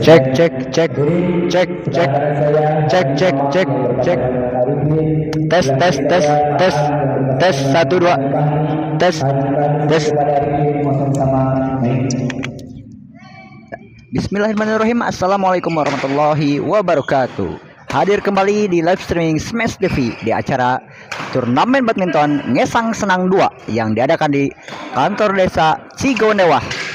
Cek cek cek cek cek cek cek cek cek. Tes tes tes tes tes 1 2 tes tes. Bismillahirrahmanirrahim. Assalamualaikum warahmatullahi wabarakatuh. Hadir kembali di live streaming Smash TV di acara turnamen badminton Ngesang Senang 2 yang diadakan di kantor desa Cigonewah.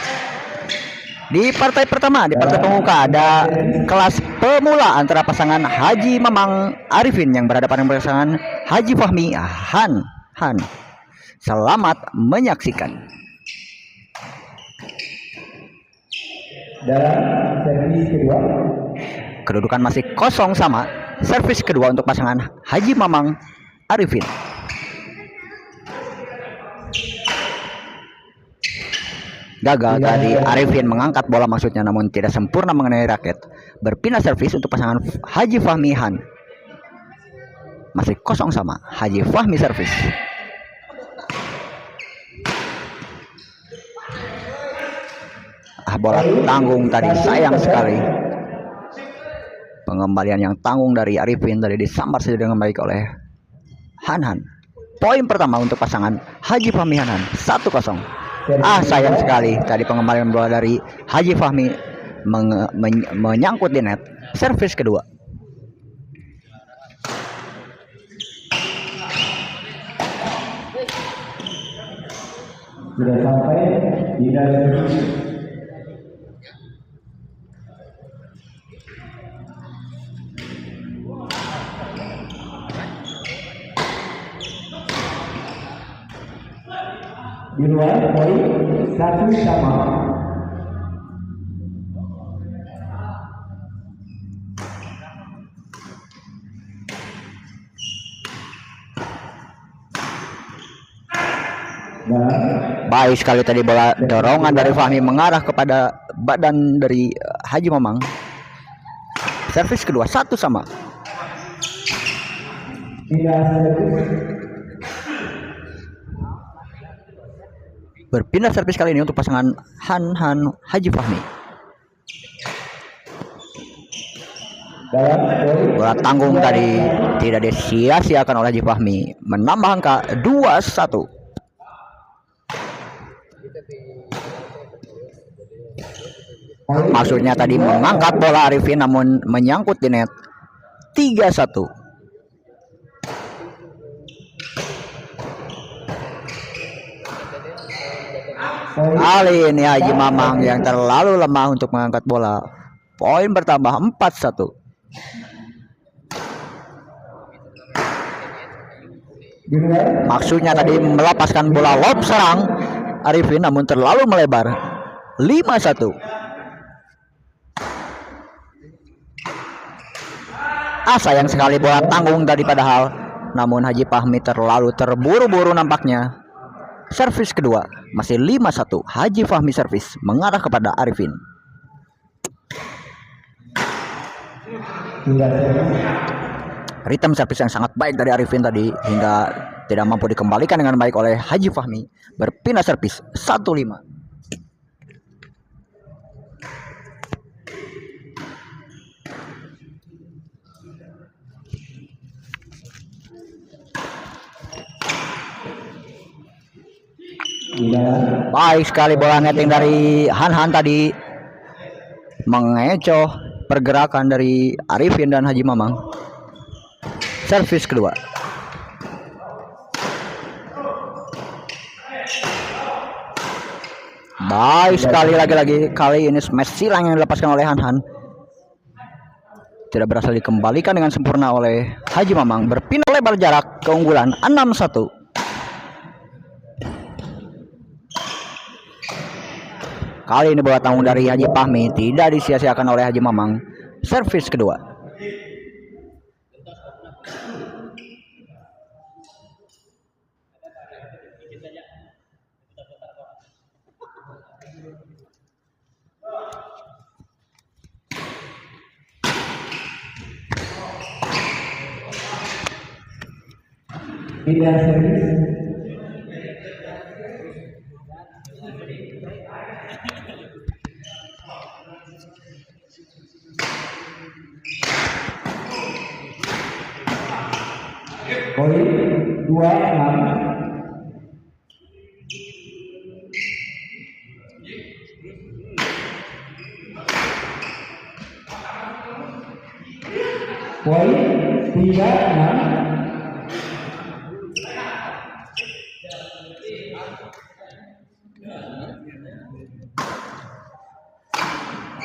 Di partai pertama, di partai pembuka ada kelas pemula antara pasangan Haji Mamang Arifin yang berhadapan dengan pasangan Haji Fahmi Han. Selamat menyaksikan. Dalam servis kedua, kedudukan masih kosong sama. Servis kedua untuk pasangan Haji Mamang Arifin. Gagal tadi Arifin mengangkat bola maksudnya, namun tidak sempurna mengenai raket. Berpindah servis untuk pasangan Haji Fahmi Han. Masih kosong sama. Haji Fahmi servis. Bola tanggung tadi, sayang sekali. Pengembalian yang tanggung dari Arifin tadi disambar saja dengan baik oleh Han. Poin pertama untuk pasangan Haji Fahmi Han, 1-0. Sayang sekali tadi pengembalian bola dari Haji Fahmi menyangkut di net. Servis kedua. sudah sampai di dalam di luar poin 1-1. Baik sekali tadi bola dorongan dari Fahmi mengarah kepada badan dari Haji Mamang. Servis kedua 1-1. Berpindah servis kali ini untuk pasangan Han Haji Fahmi. Bola tanggung tadi tidak disia-siakan oleh Haji Fahmi, menambah angka 2-1. Maksudnya tadi mengangkat bola Arifin namun menyangkut di net. 3-1. Kali ini Haji Mamang yang terlalu lemah untuk mengangkat bola. Poin bertambah 4-1. Maksudnya tadi melepaskan bola lob serang Arifin namun terlalu melebar. 5-1. Sayang sekali bola tanggung tadi padahal, namun Haji Fahmi terlalu terburu-buru nampaknya. Servis kedua masih 5-1. Haji Fahmi servis mengarah kepada Arifin. Ritme servis yang sangat baik dari Arifin tadi hingga tidak mampu dikembalikan dengan baik oleh Haji Fahmi. Berpindah servis 1-5. Baik sekali bola netting dari Han tadi, mengecoh pergerakan dari Arifin dan Haji Mamang. Servis kedua. Baik sekali lagi kali ini smash silang yang dilepaskan oleh Han. Tidak berhasil dikembalikan dengan sempurna oleh Haji Mamang. Berpindah lebar jarak, keunggulan 6-1. Kali ini bola tanggung dari Haji Fahmi tidak disia-siakan oleh Haji Mamang. Servis kedua. Pindah servis. poin 26. Poin 36.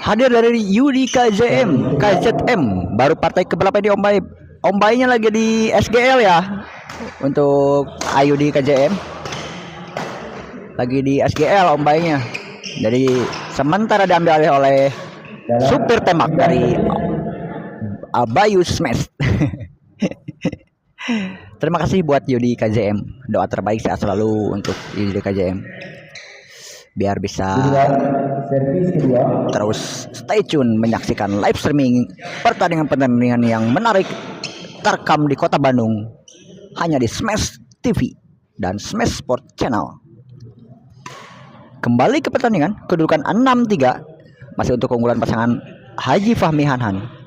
Hadir dari Yudi KZM, baru partai keberapa di Ombay. Ombaynya lagi di SGL ya. Untuk Ayudi KZM lagi di SGL ombaynya. Jadi sementara diambil oleh supir tembak dari Bayu Smash. Terima kasih buat Yudi KZM. Doa terbaik sehat selalu untuk Yudi KZM. Biar bisa Servis kedua. terus stay tune menyaksikan live streaming pertandingan-pertandingan yang menarik terekam di Kota Bandung hanya di Smash TV dan Smash Sport Channel. Kembali ke pertandingan, kedudukan 6-3 masih untuk keunggulan pasangan Haji Fahmi Hanhan.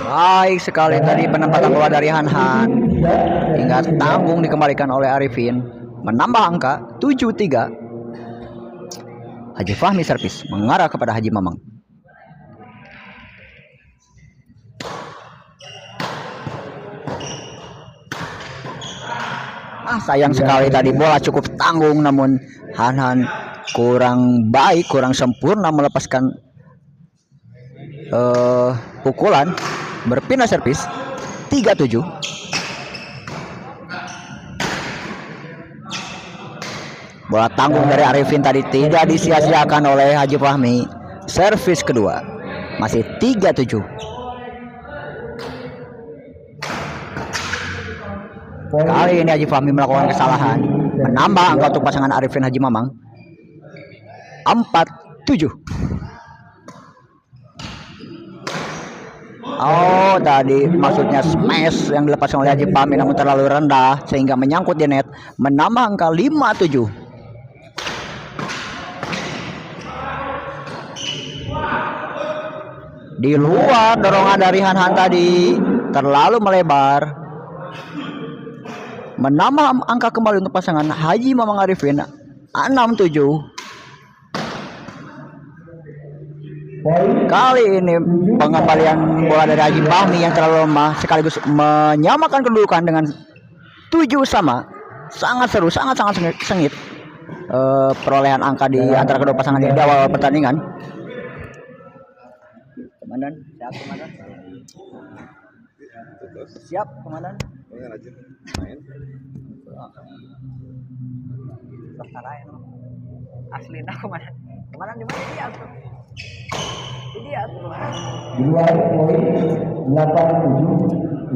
Baik sekali tadi penempatan bola dari Hanhan hingga tanggung dikembalikan oleh Arifin, menambah angka 7-3. Haji Fahmi servis mengarah kepada Haji Mamang. Sayang sekali tadi bola cukup tanggung, namun Hanhan kurang baik, kurang sempurna melepaskan pukulan. Berpindah servis 3-7. Bola tanggung dari Arifin tadi tidak disia-siakan oleh Haji Fahmi. Servis kedua masih 3-7. Kali ini Haji Fahmi melakukan kesalahan, menambah angka untuk pasangan Arifin Haji Mamang 4-7. Oh, tadi maksudnya smash yang dilepaskan oleh Haji Fahmi namun terlalu rendah sehingga menyangkut di net, menambah angka 5-7. Di luar dorongan dari Hanhan tadi terlalu melebar, menambah angka kembali untuk pasangan Haji Mamang Arifin 6-7. Kali ini pengembalian bola dari Haji Fahmi yang terlalu lemah sekaligus menyamakan kedudukan dengan 7 sama. Sangat seru, sangat sengit perolehan angka di antara kedua pasangan ini di awal pertandingan. Komandan, siap komandan. Siap komandan. Asli nah komandan. Komandan di mana dia?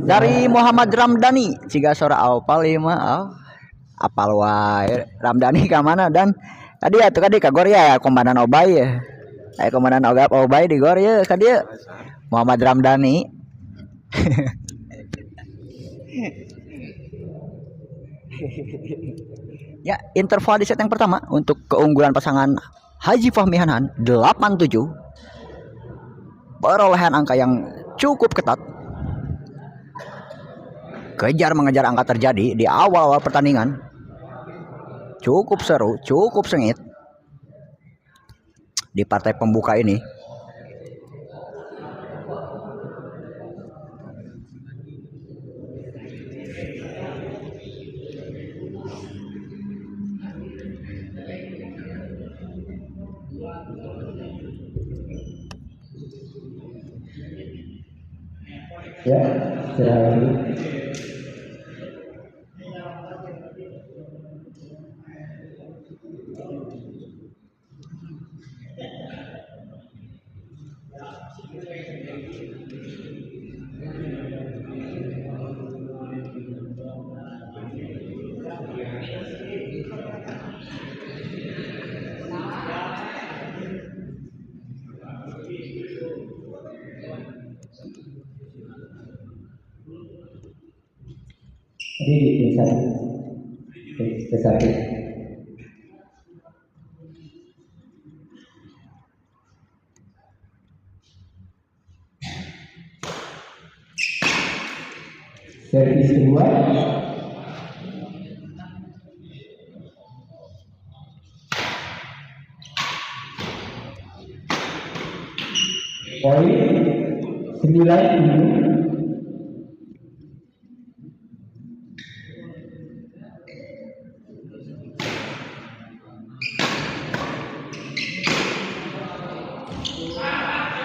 Dari Muhammad Ramdhani ciga sora apal mah apal wae Ramdhani ka mana dan tadi atuh ka gor ya komandan Obay ya. Komandan Obay di gor ya ka dieu Muhammad Ramdhani. Ya, interval di set yang pertama untuk keunggulan pasangan Haji Fahmi Hanhan 8-7. Perolehan angka yang cukup ketat. Kejar mengejar angka terjadi di awal pertandingan. Cukup seru, cukup sengit di partai pembuka ini. Ya, istirahat dulu. Ini di tim satu. Ke satu. Servis kedua. Poin 9-7.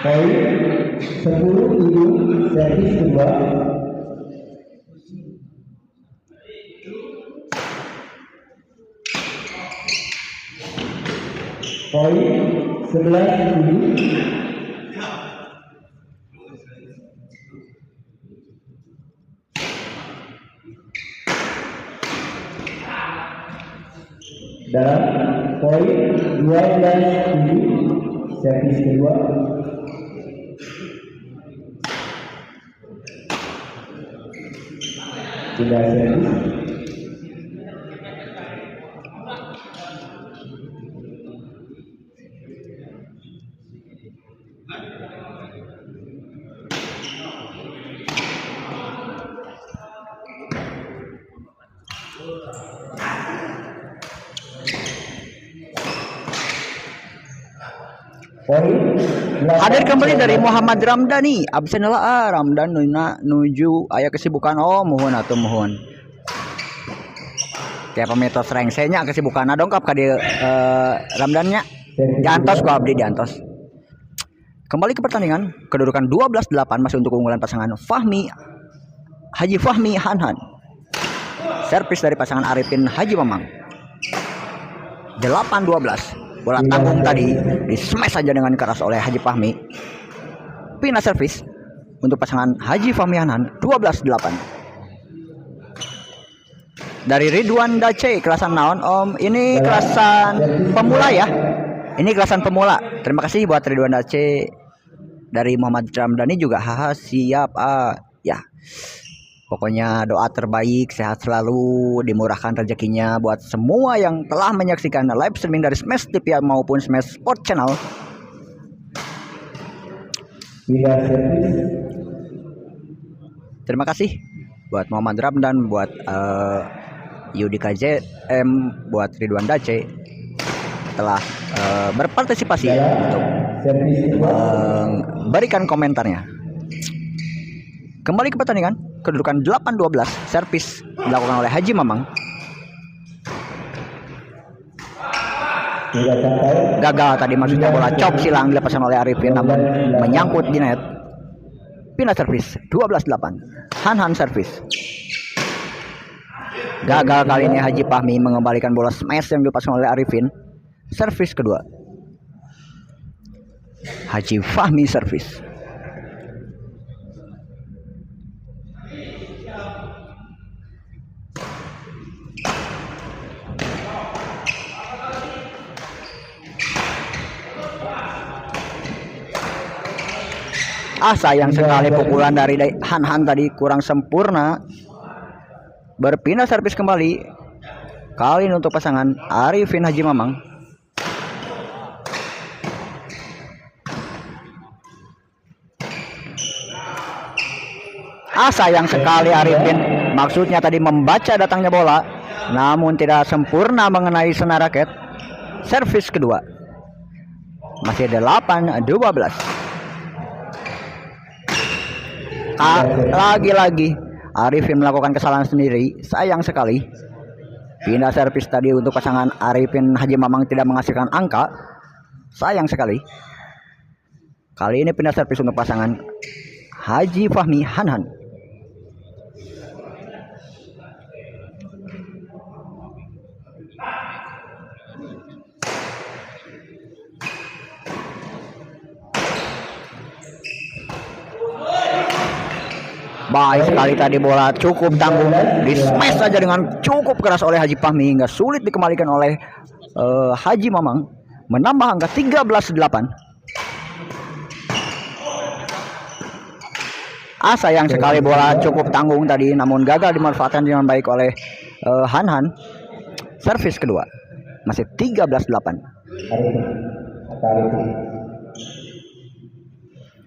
Poin 10-7 servis kedua. Poin 11-7. Dalam poin 12-7 servis kedua. Tidak servis. Hadir kembali dari Muhammad Ramdhani. Absen lah Ramdan nuju aya kesibukan. Oh mohon atuh mohon. Kayak pemitos rengsenya kesibukan dongkap ka di Ramdannya. Diantos gua abdi diantos. Kembali ke pertandingan, kedudukan 12-8 masih untuk keunggulan pasangan Haji Fahmi Hanhan. Servis dari pasangan Arifin Haji Mamang. 8-12. Bola tanggung tadi di smash saja dengan keras oleh Haji Fahmi. Pindah servis untuk pasangan Haji Fahmi Hanan 12-8. Dari Ridwan Dace, kelasan naon Om? Ini kelasan pemula ya. Ini kelasan pemula. Terima kasih buat Ridwan Dace. Dari Muhammad Ramdhani juga haha siap ya. Pokoknya doa terbaik, sehat selalu, dimurahkan rezekinya buat semua yang telah menyaksikan live streaming dari Smash TV maupun Smash Sport Channel. Terima kasih buat Muhammad Ramdan, buat Yudika JM, buat Ridwan Dace telah berpartisipasi untuk memberikan komentarnya. Kembali ke pertandingan, kedudukan 8-12, servis dilakukan oleh Haji Mamang. Gagal tadi maksudnya bola chop silang dilepaskan oleh Arifin namun menyangkut di net. Pindah servis 12-8. Han servis. Gagal kali ini Haji Fahmi mengembalikan bola smash yang dilepaskan oleh Arifin. Servis kedua. Haji Fahmi servis. Sayang sekali pukulan dari Han tadi kurang sempurna. Berpindah servis kembali. Kali ini untuk pasangan Arifin Haji Mamang. Sayang sekali Arifin. Maksudnya tadi membaca datangnya bola, namun tidak sempurna mengenai senar raket. Servis kedua. Masih 8-12. Lagi-lagi Arifin melakukan kesalahan sendiri. Sayang sekali. Pindah servis tadi untuk pasangan Arifin Haji Mamang tidak menghasilkan angka. Sayang sekali. Kali ini pindah servis untuk pasangan Haji Fahmi Hanhan. Baik sekali tadi bola cukup tanggung, di smash saja dengan cukup keras oleh Haji Fahmi hingga sulit dikembalikan oleh Haji Mamang, menambah angka 13-8. Sayang sekali bola cukup tanggung tadi, namun gagal dimanfaatkan dengan baik oleh Han Han. Servis kedua masih 13-8.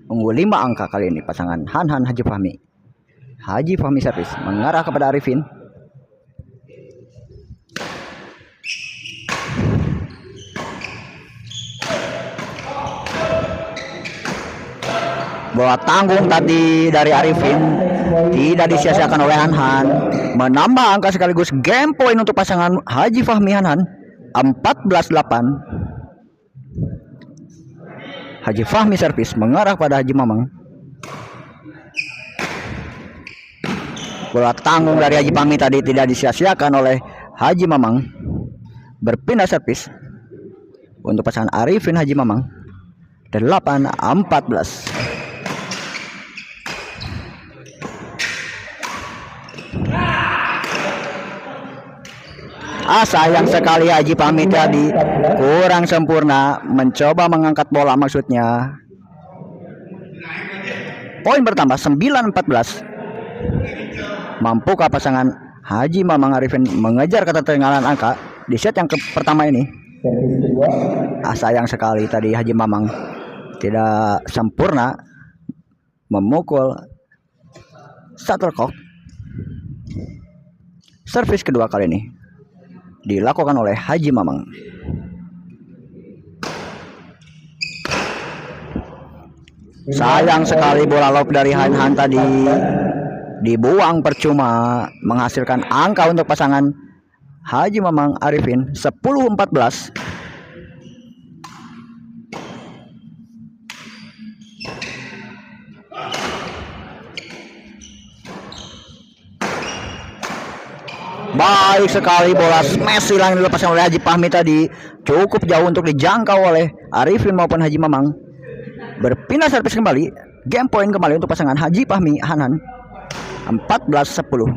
Unggul 5 angka kali ini pasangan Han Han Haji Fahmi. Haji Fahmi servis mengarah kepada Arifin. Bola tanggung tadi dari Arifin tidak disia-siakan oleh Han Han, menambah angka sekaligus game point untuk pasangan Haji Fahmi Han Han. 14-8. Haji Fahmi servis mengarah pada Haji Mamang. Bola tanggung dari Haji Fahmi tadi tidak disia-siakan oleh Haji Mamang. Berpindah servis untuk pasangan Arifin Haji Mamang. 8-14. Sayang sekali Haji Fahmi tadi kurang sempurna mencoba mengangkat bola maksudnya. Poin bertambah 9-14. Mampukah pasangan Haji Mamang Arifin mengejar ketertinggalan angka di set yang pertama ini? Sayang sekali tadi Haji Mamang tidak sempurna memukul shuttlecock. Servis kedua kali ini dilakukan oleh Haji Mamang. Sayang sekali bola lob dari Han Han tadi dibuang percuma, menghasilkan angka untuk pasangan Haji Mamang Arifin 10-14. Baik sekali bola smash hilang dilepaskan oleh Haji Fahmi tadi, cukup jauh untuk dijangkau oleh Arifin maupun Haji Mamang. Berpindah servis kembali, game point kembali untuk pasangan Haji Fahmi Hanan. 14-10.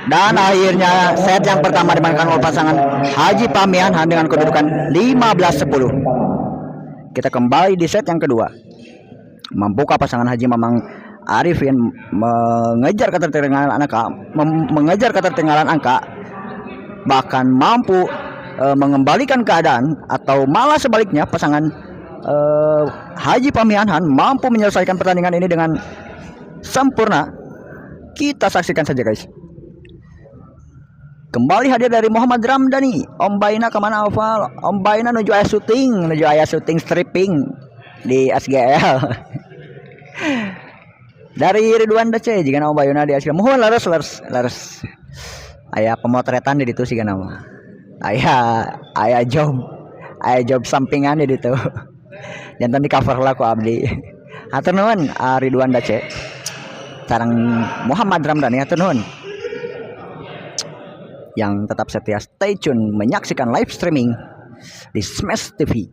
Dan akhirnya set yang pertama dimainkan oleh pasangan Haji Fahmi Hanan dengan kedudukan 15-10. Kita kembali di set yang kedua. Mampukah pasangan Haji Mamang Arifin mengejar ketertinggalan angka, bahkan mampu mengembalikan keadaan, atau malah sebaliknya pasangan Haji Fahmi Han mampu menyelesaikan pertandingan ini dengan sempurna? Kita saksikan saja guys. Kembali hadir dari Muhammad Ramdhani. Om Baina kemana Oval? Om Baina menuju ayah syuting stripping di SGL. Dari Ridwan DC jika nama Bayuna di SGL. Mohon laras. Ayah pemotretan di situ sih nama. Ayah job sampingan di situ. Jantan di cover lah ku abdi. Hatur nuhun Ridwan DC. Sareng Muhammad Ramdhani hatur nuhun. Yang tetap setia stay tune menyaksikan live streaming di Smash TV.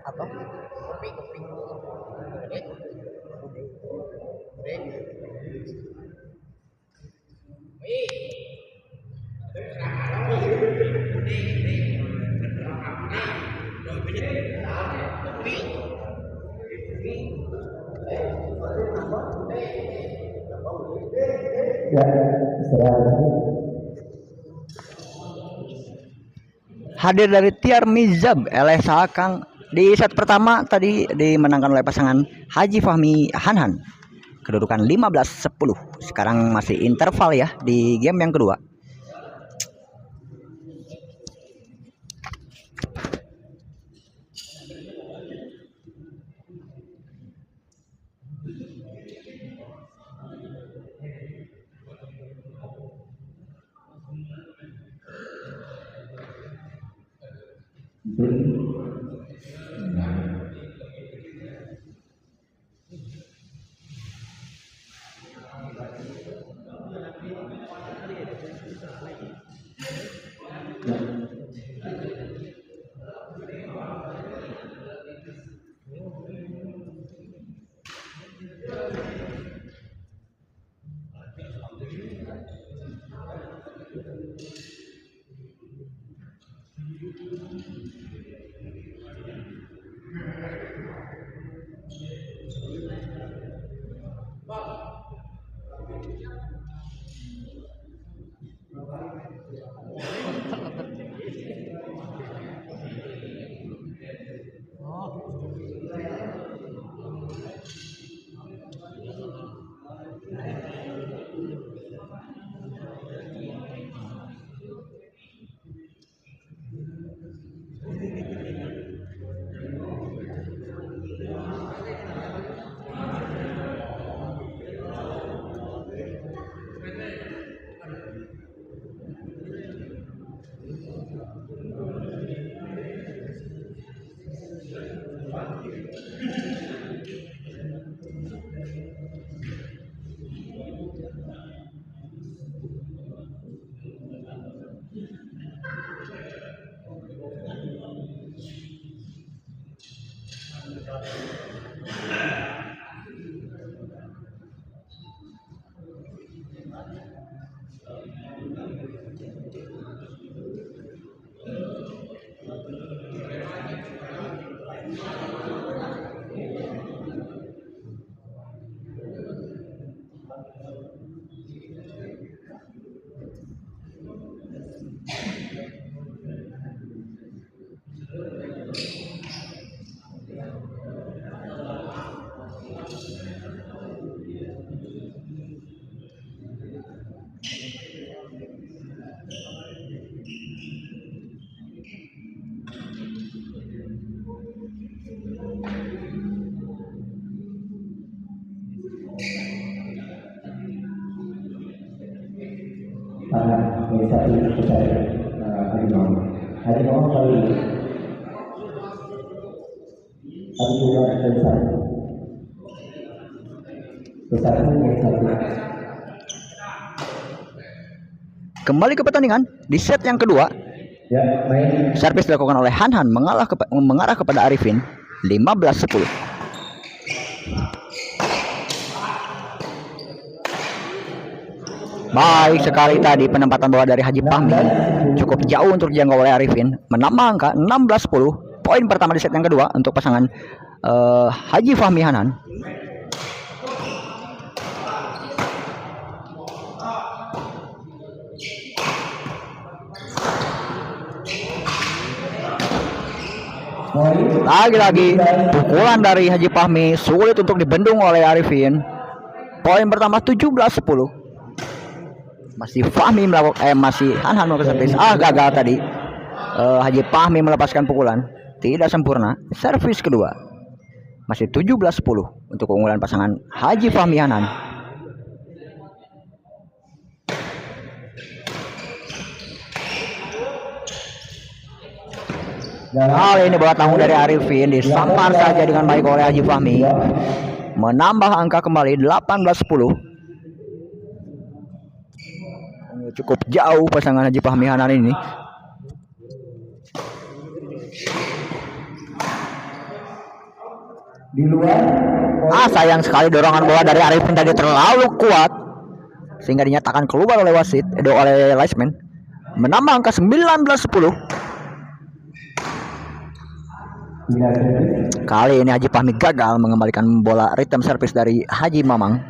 Apa? Kopi. Ya, istirahat. Hadir dari Tiar Mizab LSA Kang. Di set pertama tadi dimenangkan oleh pasangan Haji Fahmi Hanan. Kedudukan 15-10. Sekarang masih interval ya di game yang kedua. Dari satu besar harimau kali ini satu bulan besar besar dari satu. Kembali ke pertandingan di set yang kedua. Ya, main Servis dilakukan oleh Hanhan mengarah kepada Arifin 15-10. Baik sekali tadi penempatan bola dari Haji Fahmi, cukup jauh untuk dijangkau oleh Arifin, menambah angka 16-10. Poin pertama di set yang kedua untuk pasangan Haji Fahmi Hanhan. Lagi-lagi pukulan dari Haji Fahmi sulit untuk dibendung oleh Arifin. Poin pertama 17-10. Masih Fahmi masih Hanhan melakukan servis. Gagal tadi. Haji Fahmi melepaskan pukulan, tidak sempurna. Servis kedua. Masih 17-10 untuk keunggulan pasangan Haji Fahmi Hanhan. Kali ini bola tanggung dari Arifin disampar saja dengan baik oleh Haji Fahmi, menambah angka kembali 18-10. Cukup jauh pasangan Haji Fahmi Hanhan ini. di luar Sayang sekali dorongan bola dari Arifin tadi terlalu kuat sehingga dinyatakan keluar oleh wasit, oleh linesman. Menambah angka 19-10. Kali ini Haji Fahmi gagal mengembalikan bola return service dari Haji Mamang.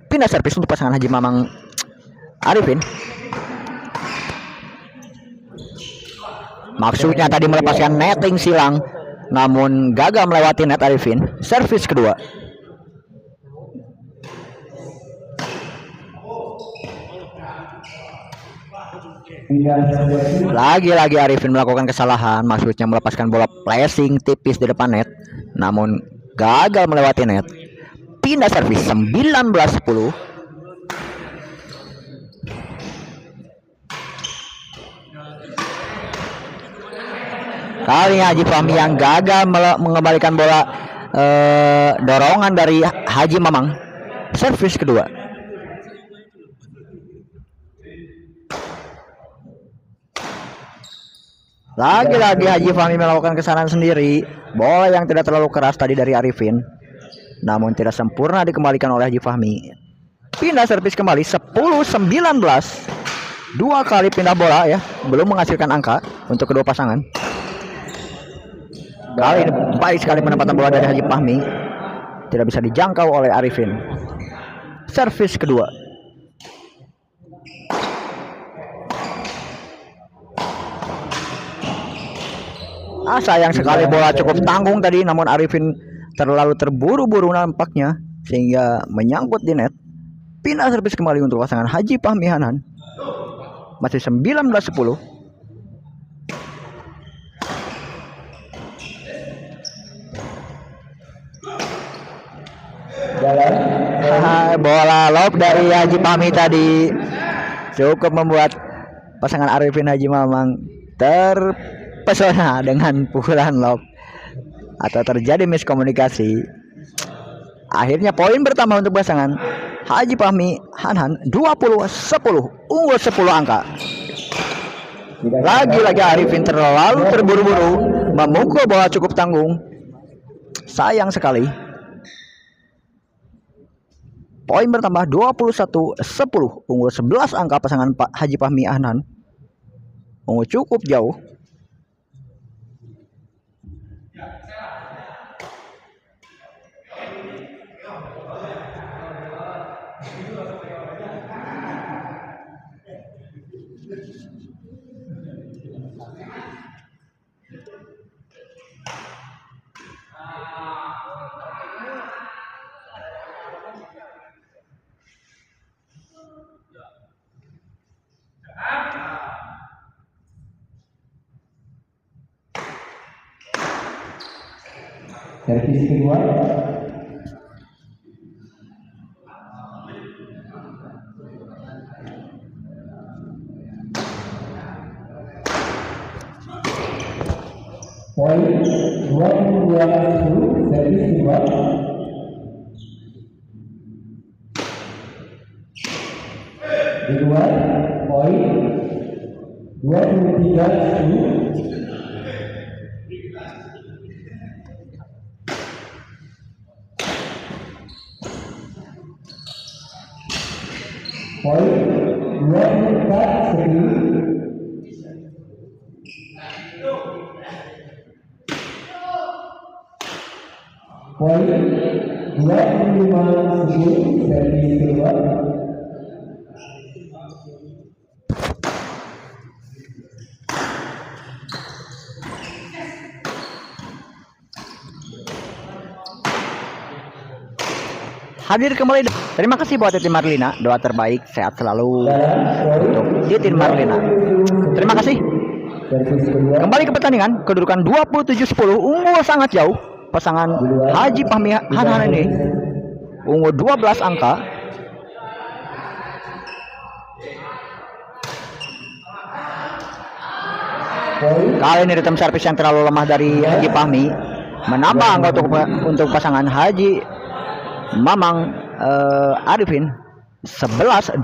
Pindah servis untuk pasangan Haji Mamang Arifin. Maksudnya tadi melepaskan netting silang, namun gagal melewati net Arifin. Servis kedua. Lagi-lagi Arifin melakukan kesalahan, maksudnya melepaskan bola placing tipis di depan net, namun gagal melewati net. Pindah servis 19-10. Kali ini Haji Fahmi yang gagal mengembalikan bola dorongan dari Haji Mamang. Servis kedua. Lagi-lagi Haji Fahmi melakukan kesalahan sendiri. Bola yang tidak terlalu keras tadi dari Arifin, namun tidak sempurna dikembalikan oleh Haji Fahmi. Pindah servis kembali 10-19. Dua kali pindah bola ya, belum menghasilkan angka untuk kedua pasangan. Kali ini baik sekali penempatan bola dari Haji Fahmi, tidak bisa dijangkau oleh Arifin. Servis kedua. Sayang sekali bola cukup tanggung tadi, namun Arifin terlalu terburu-buru nampaknya sehingga menyangkut di net. Pindah servis kembali untuk pasangan Haji Fahmi Hanan. Masih 19-10. Bola lob dari Haji Fahmi tadi cukup membuat pasangan Arifin Haji Mamang terpesona dengan pukulan lob, atau terjadi miskomunikasi. Akhirnya poin pertama untuk pasangan Haji Fahmi Hanan 20-10, unggul 10 angka. Lagi-lagi Arifin terlalu terburu-buru memukul bola cukup tanggung. Sayang sekali. Poin bertambah 21-10, unggul 11 angka pasangan Pak Haji Fahmi Hanan. Unggul cukup jauh. Servis kedua. Poin 22-10, servis kedua. Kedua, poin 23-10. Poin 24-10. Poin 25-10, servis kedua. Hadir kembali. Terima kasih buat Titin Marlina. Doa terbaik, sehat selalu untuk Titin Marlina. Terima kasih. Kembali ke pertandingan, kedudukan 27-10, unggul sangat jauh. Pasangan Haji Fahmi Hanan ini unggul 12 angka. Kali ini ritem servis yang terlalu lemah dari Haji Fahmi menambah angka untuk pasangan Haji Mamang Arifin 11-27.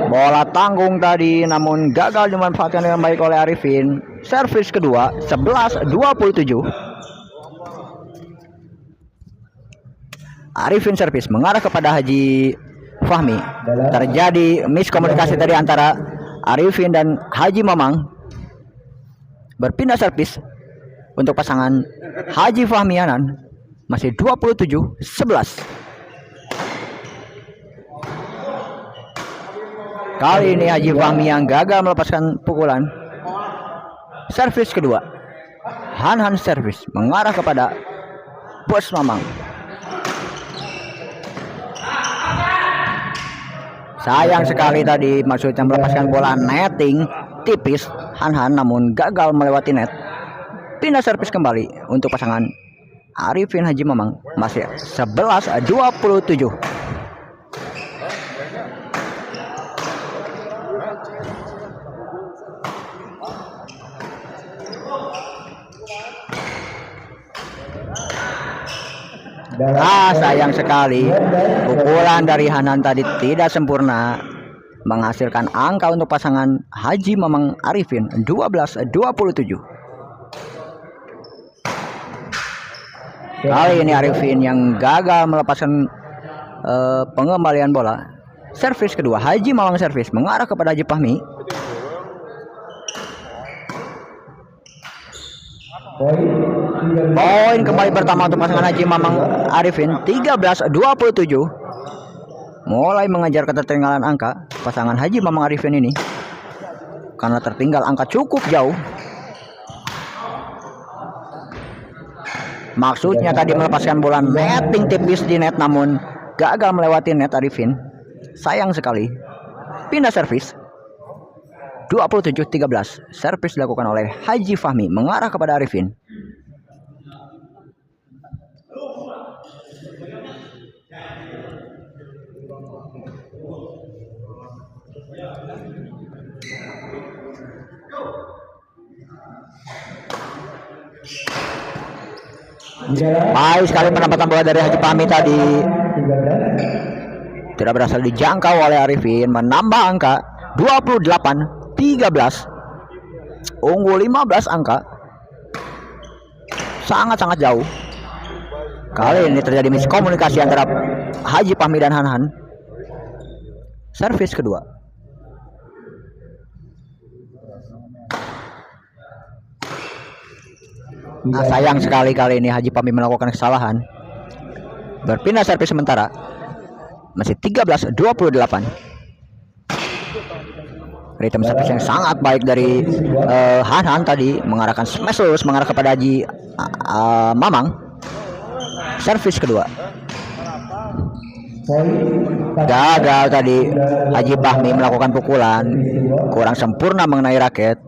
Bola tanggung tadi namun gagal dimanfaatkan dengan baik oleh Arifin. Servis kedua 11-27. Arifin servis mengarah kepada Haji Fahmi. Terjadi miskomunikasi tadi antara Arifin dan Haji Mamang. Berpindah servis untuk pasangan Haji Fahmi Hanan masih 27-11. Kali ini Haji Fahmi yang gagal melepaskan pukulan. Servis kedua. Han servis mengarah kepada Bos Mamang. Sayang sekali tadi maksudnya melepaskan bola netting tipis Han namun gagal melewati net. Pindah servis kembali untuk pasangan Arifin Haji Mamang masih 11-27. Sayang sekali pukulan dari Hanan tadi tidak sempurna, menghasilkan angka untuk pasangan Haji Mamang Arifin 12-27. Kali ini Arifin yang gagal melepaskan pengembalian bola. Servis kedua, Haji Mamang servis mengarah kepada Haji Fahmi. Poin kembali pertama untuk pasangan Haji Mamang Arifin 13-27. Mulai mengejar ketertinggalan angka pasangan Haji Mamang Arifin ini, karena tertinggal angka cukup jauh. Maksudnya tadi melepaskan bola netting tipis di net, namun gagal melewati net Arifin. Sayang sekali. Pindah servis 27-13. Servis dilakukan oleh Haji Fahmi mengarah kepada Arifin. Baik sekali penempatan bola dari Haji Fahmi tadi, tidak berhasil dijangkau oleh Arifin, menambah angka 28-13. Unggul 15 angka, sangat-sangat jauh. Kali ini terjadi miskomunikasi antara Haji Fahmi dan Hanan. Servis kedua. Sayang sekali kali ini Haji Fahmi melakukan kesalahan. Berpindah servis sementara. Masih 13-28. Ritme servis yang sangat baik dari Hanan tadi, mengarahkan smash lurus mengarah kepada Haji Mamang. Servis kedua. Gagal tadi Haji Fahmi melakukan pukulan, kurang sempurna mengenai raket.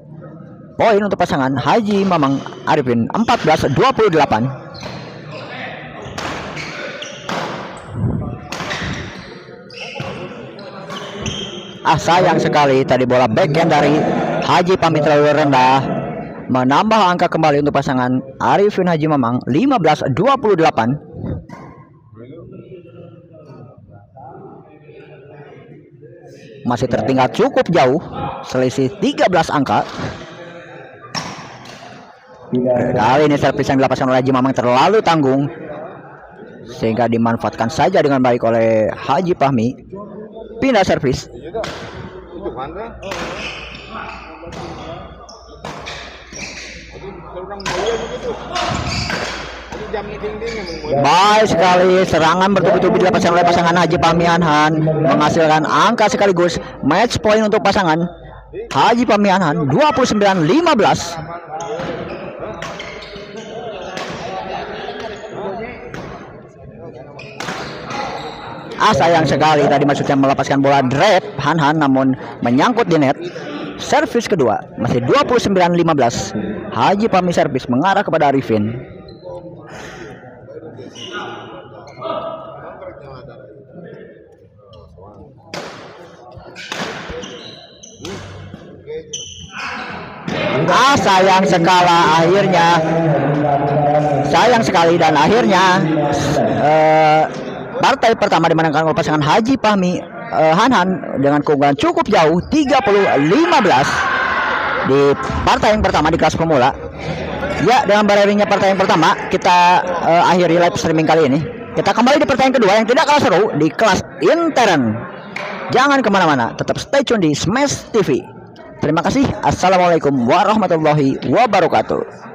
Poin untuk pasangan Haji Mamang Arifin 14-28. Sayang sekali tadi bola backhand dari Haji Fahmi terlalu rendah, menambah angka kembali untuk pasangan Arifin Haji Mamang 15-28. Masih tertinggal cukup jauh, selisih 13 angka. Kali ini servis yang dilepaskan oleh Haji Mamang terlalu tanggung, sehingga dimanfaatkan saja dengan baik oleh Haji Fahmi. Pindah servis. Baik sekali, serangan bertubi-tubi dilepaskan oleh pasangan Haji Fahmi Hanan, menghasilkan angka sekaligus match point untuk pasangan Haji Fahmi Hanan 29-15. Sayang sekali tadi maksudnya melepaskan bola drive Hanan, namun menyangkut di net. Servis kedua masih 29-15. Haji Fahmi servis mengarah kepada Arifin. Sayang sekali dan akhirnya partai pertama dimenangkan oleh pasangan Haji Fahmi Hanan dengan keunggulan cukup jauh 30-15 di partai yang pertama di kelas pemula. Ya, dengan berakhirnya partai yang pertama, kita akhiri live streaming kali ini. Kita kembali di pertandingan kedua yang tidak kalah seru di kelas intern. Jangan kemana-mana, tetap stay tune di Smash TV. Terima kasih. Assalamualaikum warahmatullahi wabarakatuh.